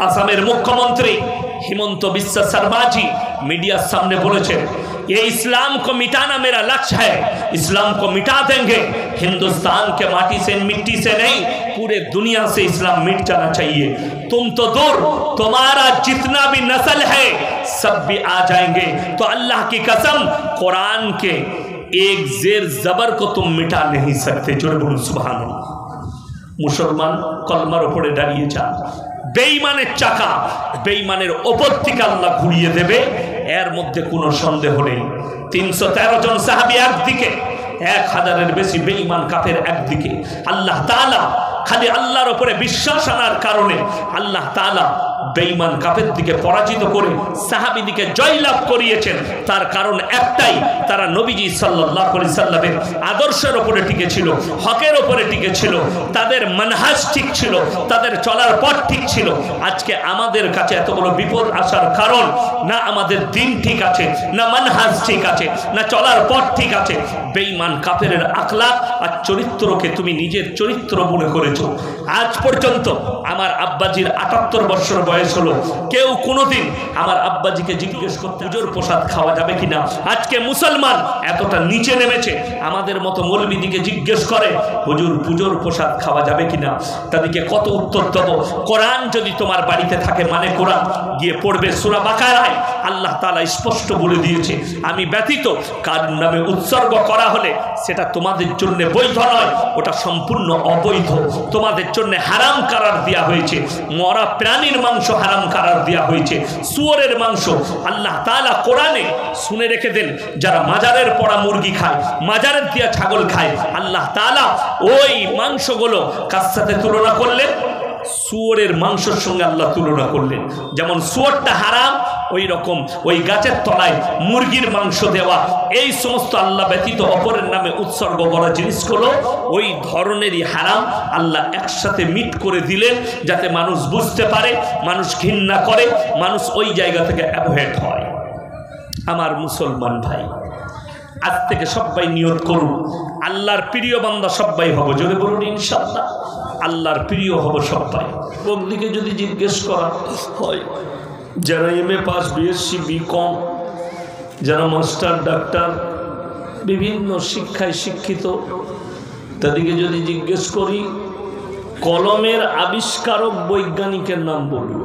আসামের মুখ্যমন্ত্রী হিমন্ত বিশ্ব শর্মাজি मीडिया सामने बोले ये इस्लाम को मिटाना मेरा लक्ष्य है, इस्लाम को मिटा देंगे। हिंदुस्तान के माटी से मिट्टी से नहीं, पूरे दुनिया से इस्लाम मिट जाना चाहिए। तुम तो दूर, तुम्हारा जितना भी नस्ल है सब भी आ जाएंगे। तो अल्लाह की कसम, कुरान के एक जेर जबर को तुम मिटा नहीं सकते। जोरे बोलूं सुभान अल्लाह। मुसलमान कलमार उपरे दाঁড়িয়ে যান। বেঈমানের চাকা বেঈমানের ওপর থেকে আল্লাহ ঘুরিয়ে দেবে, এর মধ্যে কোনো সন্দেহ নেই। 313 জন সাহাবী একদিকে, 1000-এর বেশি বেঈমান কাফের একদিকে। আল্লাহ তাআলা খালি আল্লাহর উপরে বিশ্বাস আনার কারণে আল্লাহ তাআলা বেঈমান কাফের দিকে পরাজিত করে সাহাবীদিকে জয়লাভ করিয়েছেন। তার কারণ একটাই, তারা নবীজি সাল্লাল্লাহু আলাইহি সাল্লামের আদর্শের উপরে টিকে ছিল, হকের উপরে টিকে ছিল, তাদের মানহাজ ঠিক ছিল, তাদের চলার পথ ঠিক ছিল। আজকে আমাদের কাছে এতগুলো বিপদ আসার কারণ না আমাদের দিন ঠিক আছে, না মানহাজ ঠিক আছে, না চলার পথ ঠিক আছে। বেঈমান কাফেরের আখলাক আর চরিত্রকে তুমি নিজের চরিত্র মনে করেছো। আজ পর্যন্ত আমার আব্বাজির 78 বছর বয়স হলো, কেউ কোনোদিন আমার আব্বাজিকে জিজ্ঞেস করতে পুজোর প্রসাদ খাওয়া যাবে কিনা। আজকে মুসলমান এতটা নিচে নেমেছে, আমাদের মতো মৌলবীদিকে জিজ্ঞেস করে হুজুর পুজোর প্রসাদ খাওয়া যাবে কিনা। তাদেরকে কত উত্তর দেব? কোরআন যদি তোমার বাড়িতে থাকে, মানে কোরআন গিয়ে পড়বে সূরা বাকারায় আল্লাহ তাআলা স্পষ্ট বলে দিয়েছে, আমি ব্যতীত কার নামে উৎসর্গ করা হলে সেটা তোমাদের জন্য বৈধ নয়, ওটা সম্পূর্ণ অবৈধ। তোমাদের জন্য হারাম করার দেওয়া হয়েছে। মরা প্রাণীর মাংস হারাম করার দেওয়া হয়েছে, শুয়োরের মাংস। আল্লাহ তাআলা কোরআনে শুনে রেখে দেন, যারা মাজারের পড়া মুরগি খায়, মাজারের দিয়া ছাগল খায়, আল্লাহ তাআলা ওই মাংসগুলো কার সাথে তুলনা করলেন? শুয়োরের মাংসের সঙ্গে আল্লাহ তুলনা করলেন। যেমন শুয়োরটা হারাম, ওই রকম ওই গাছের তলায় মুরগির মাংস দেওয়া, এই সমস্ত আল্লাহ ব্যতীত অপরের নামে উৎসর্গ করা জিনিসগুলো ওই ধরনেরই হারাম। আল্লাহ একসাথে মিট করে দিলেন যাতে মানুষ বুঝতে পারে, মানুষ ঘৃণা করে, মানুষ ওই জায়গা থেকে অ্যাভয়েড হয়। আমার মুসলমান ভাই, আজ থেকে সবাই নিয়ত করুন আল্লাহর প্রিয় বান্দা সবাই হব। জোরে বলুন ইনশাআল্লাহ। আল্লাহর প্রিয় হব সবাই। ওদিকে যদি জিজ্ঞেস করা হয়, যারা MA পাস, BSc, BCom, যারা মাস্টার, ডাক্তার, বিভিন্ন শিক্ষায় শিক্ষিত, তাদেরকে যদি জিজ্ঞেস করি কলমের আবিষ্কারক বৈজ্ঞানিকের নাম বলুন,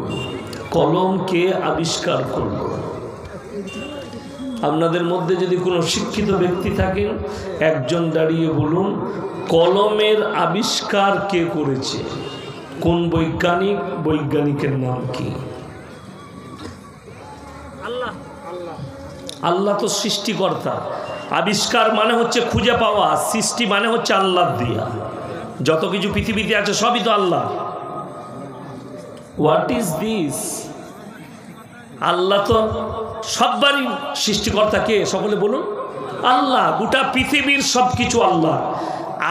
কলম কে আবিষ্কার করল? আপনাদের মধ্যে যদি কোনো শিক্ষিত ব্যক্তি থাকেন, একজন দাঁড়িয়ে বলুন কলমের আবিষ্কার কে করেছে, কোন বৈজ্ঞানিক, বৈজ্ঞানিকের নাম কি? আল্লাহ। আল্লাহ তো সৃষ্টিকর্তা। আবিষ্কার মানে হচ্ছে খুঁজে পাওয়া, সৃষ্টি মানে হচ্ছে আল্লাহ দিয়া। যত কিছু পৃথিবীতে আছে সবই তো আল্লাহ। What is this? আল্লাহ তো সববারই সৃষ্টিকর্তা কে? সকলে বলুন আল্লাহ। গোটা পৃথিবীর সব কিছু আল্লাহ।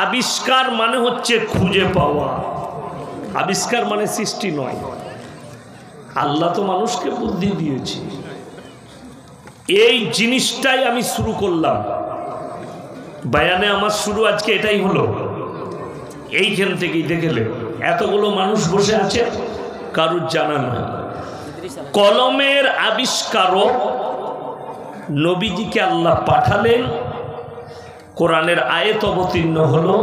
আবিষ্কার মানে হচ্ছে খুঁজে পাওয়া, আবিষ্কার মানে সৃষ্টি নয়। আল্লাহ তো মানুষকে বুদ্ধি দিয়েছে। এই জিনিসটাই আমি শুরু করলাম বায়ানে, আমার শুরু আজকে এটাই হলো। এইখান থেকেই দেখলে এতগুলো মানুষ বসে আছে, কারুর জানা নাই। কলমের আবিষ্কারক নবীজিকে আল্লাহ পাঠালেন। কোরআনের আয়াত অবতীর্ণ হলো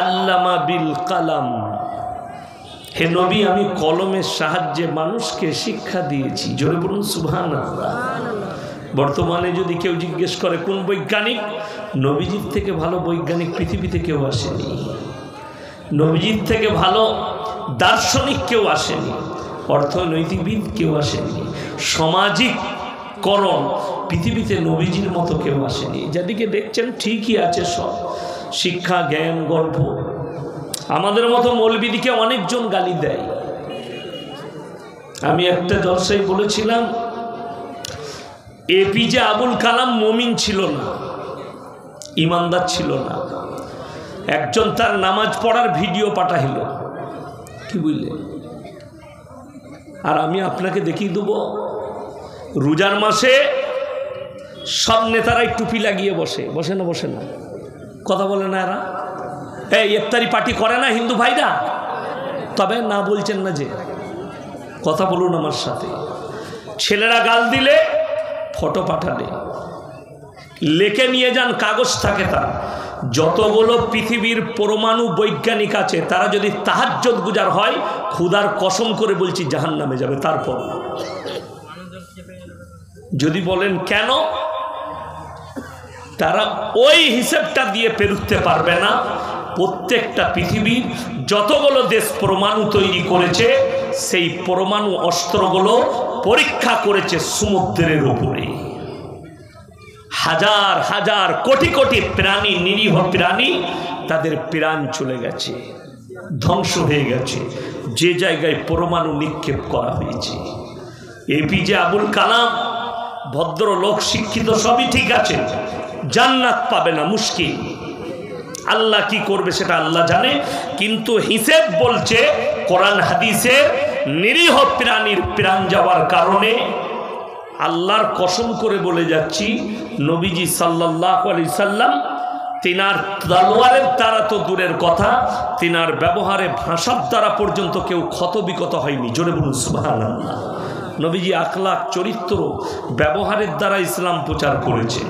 আল্লামা বিল কালাম, হে নবী আমি কলমের সাহায্যে মানুষকে শিক্ষা দিয়েছি। জোরে বলুন সুবহানাল্লাহ। বর্তমানে যদি কেউ জিজ্ঞেস করে কোন বৈজ্ঞানিক, নবীজির থেকে ভালো বৈজ্ঞানিক পৃথিবীতে কেউ আসেনি, নবীজির থেকে ভালো দার্শনিক কেউ আসেনি, অর্থনৈতিকবিদ কেউ আসেনি, সামাজিক করণ পৃথিবীতে নবীজির মতো কেউ আসেনি। যাদিকে দেখছেন ঠিকই আছে, সব শিক্ষা, জ্ঞান, গল্প। আমাদের মতো মৌলবীদিকে অনেকজন গালি দেয়। আমি একটা জলসায় বলেছিলাম, APJ আবুল কালাম মুমিন ছিল না, ইমানদার ছিল না। একজন তার নামাজ পড়ার ভিডিও পাঠাইল, কি বুঝলে? আর আমি আপনাকে দেখিয়ে দেবো, রোজার মাসে সব নেতারাই টুপি লাগিয়ে বসে, বসে না? বসে না? কথা বলে না এরা? এই ইফতারি পার্টি করে না হিন্দু ভাইরা? তবে না বলছেন না যে কথা বলুন আমার সাথে। ছেলেরা গাল দিলে ফটো পাঠালে, লেখে নিয়ে যান, কাগজ থাকে তার। যতগুলো পৃথিবীর পরমাণু বৈজ্ঞানিক আছে তারা যদি তাহাজ্জুদ গুজার হয়, খুদার কসম করে বলছি জাহান্নামে যাবে। তারপর যদি বলেন কেন, তারা ওই হিসেবটা দিয়ে পেরুতে পারবে না। প্রত্যেকটা পৃথিবীর যতগুলো দেশ পরমাণু তৈরি করেছে, সেই পরমাণু অস্ত্রগুলো পরীক্ষা করেছে সমুদ্রের উপরে। হাজার হাজার কোটি কোটি প্রাণী, নিরীহ প্রাণী, তাদের প্রাণ চলে গেছে, ধ্বংস হয়ে গেছে যে জায়গায় পরমাণু নিক্ষেপ করা হয়েছে। এপিজে আবুল কালাম ভদ্রলোক, শিক্ষিত, সবই ঠিক আছে, জান্নাত পাবে না, মুশকিল। আল্লাহ কি করবে সেটা আল্লাহ জানে, কিন্তু হিসেব বলছে কোরআন হাদিসের নিরীহ প্রাণীর প্রাণ যাওয়ার কারণে আল্লাহর কসম করে বলে যাচ্ছি, নবীজি সাল্লাল্লাহু আলাইহি সাল্লাম তিনার তলোয়ারের দ্বারা তো দূরের কথা, তিনার ব্যবহারে ভাষার দ্বারা পর্যন্ত কেউ ক্ষতবিক্ষত হয়নি। জোরে বলুন সুবহানাল্লাহ। নবীজি আখলাক, চরিত্র, ব্যবহারের দ্বারা ইসলাম প্রচার করেছেন।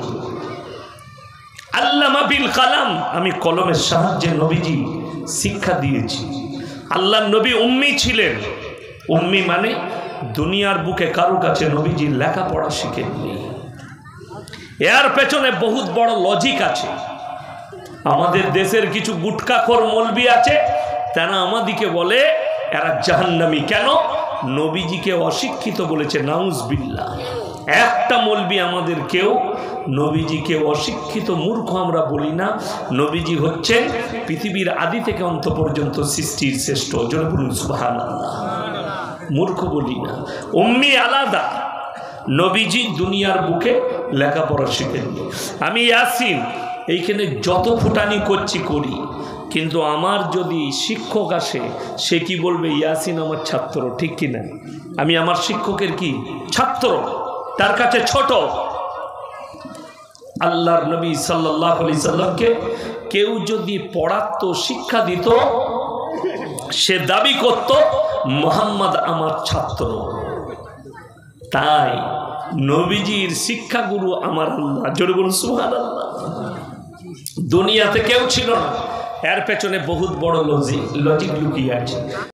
আল্লামা বিল কালাম, আমি কলমের সাহায্যে নবীজি শিক্ষা দিয়েছি। আল্লাহর নবী উম্মি ছিলেন। উম্মি মানে দুনিয়ার বুকে কারো কাছে নবীজি লেখাপড়া শিখেননি। এর পেছনে বহুত বড় লজিক আছে। আমাদের দেশের কিছু গুটকাখোর মৌলবি আছে, তারা আমাদিকে বলে এরা জাহান্নামী। কেন? নবীজিকে অশিক্ষিত বলেছে, নাউজুবিল্লাহ। একটা মৌলবি আমাদের কেউ নবীজিকে অশিক্ষিত, মূর্খ আমরা বলি না। নবীজি হচ্ছেন পৃথিবীর আদি থেকে অন্ত পর্যন্ত সৃষ্টির শ্রেষ্ঠ। জোরে বলুন সুবহানাল্লাহ। মূর্খ বলি না। উম্মি আলাদা, নবীজি দুনিয়ার বুকে লেখাপড়া শিখেননি। আমি ইয়াসিন এইখানে যত ফুটানি করছি করি, কিন্তু আমার যদি শিক্ষক আসে, সে কি বলবে? ইয়াসিন আমার ছাত্র, ঠিক কিনা? আমি আমার শিক্ষকের কি ছাত্র, তার কাছে ছোট। আল্লাহর নবী সাল্লাল্লাহু আলাইহি সাল্লামকে কেউ যদি পড়াতো, শিক্ষা দিত, সে দাবি করত মুহাম্মদ আমার ছাত্র। তাই নবীজির শিক্ষাগুরু আমার আল্লাহ। জোরে বলুন সুবহানাল্লাহ। দুনিয়াতে কেউ ছিল না। এর পেছনে বহুত বড় লজিক লুকিয়ে আছে।